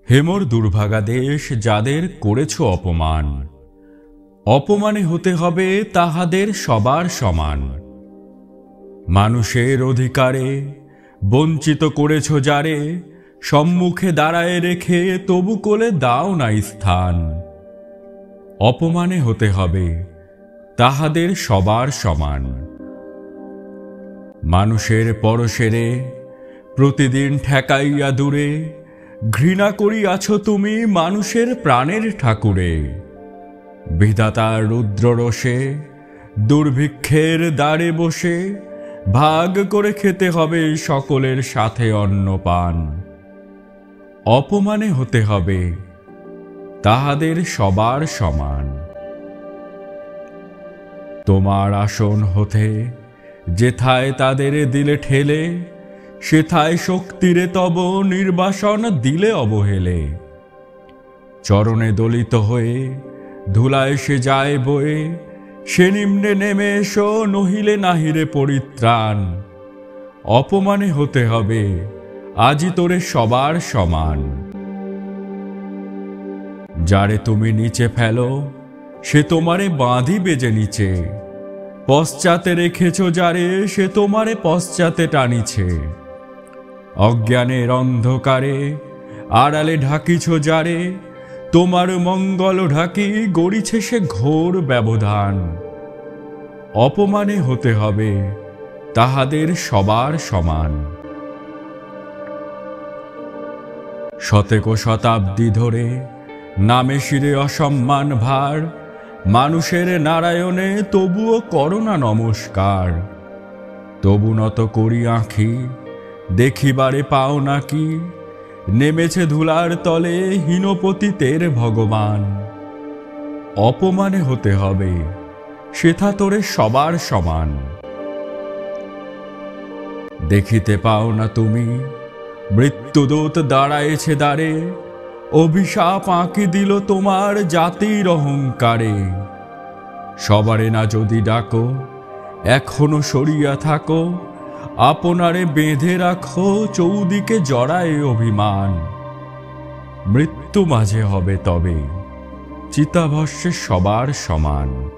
হেমর দুর্ভাগা দেশ, যাদের করেছ অপমান, অপমানে হতে হবে তাহাদের সবার সমান। মানুষের অধিকারে বঞ্চিত করেছ যারে, সম্মুখে দাঁড়ায় রেখে তবু কোলে দাও না স্থান। অপমানে হতে হবে তাহাদের সবার সমান। মানুষের পরশেরে প্রতিদিন ঠেকাইয়া দূরে, ঘৃণা করিয়াছ তুমি মানুষের প্রাণের ঠাকুরে। বিধাতার রুদ্ররোষে দুর্ভিক্ষের দ্বারে বসে, ভাগ করে খেতে হবে সকলের সাথে অন্নপান। অপমানে হতে হবে তাহাদের সবার সমান। তোমার আসন হতে যেথায় তাদের দিলে ঠেলে, সেথায় শক্তিরে তব নির্বাসন দিলে অবহেলে। চরণে দলিত হয়ে ধুলায় সে যায় বয়ে, সে নিম্নে নেমে এসো নহিলে নাহিরে পরিত্রাণ। অপমানে হতে হবে আজি তোরে সবার সমান। যারে তুমি নিচে ফেলো সে তোমারে বাঁধিবে যে নিচে, পশ্চাতে রেখেছ যারে সে তোমারে পশ্চাতে টানিছে। অজ্ঞানের অন্ধকারে আড়ালে ঢাকিছ যারে, তোমার মঙ্গল ঢাকি গড়িছে সে ঘোর ব্যবধান। অপমানে হতে হবে তাহাদের সবার সমান। শতেক শতাব্দী ধরে নামে শিরে অসম্মান ভার, মানুষের নারায়ণে তবুও করোনা নমস্কার। তবু নত করি আঁখি দেখিবারে পাও নাকি, নেমেছে ধুলার তলে হীনপতিতের ভগবান। অপমানে হতে হবে সেথা তোরে সবার সমান। দেখিতে পাও না তুমি মৃত্যুদূত দাঁড়ায়েছে দ্বারে, অভিশাপ আঁকি দিল তোমার জাতির অহংকারে। সবারে না যদি ডাকো এখনো সরিয়া থাকো, আপনারে বেঁধে রাখো চৌদিকে জড়ায় অভিমান। মৃত্যু মাঝে হবে তবে চিতাভস্যে সবার সমান।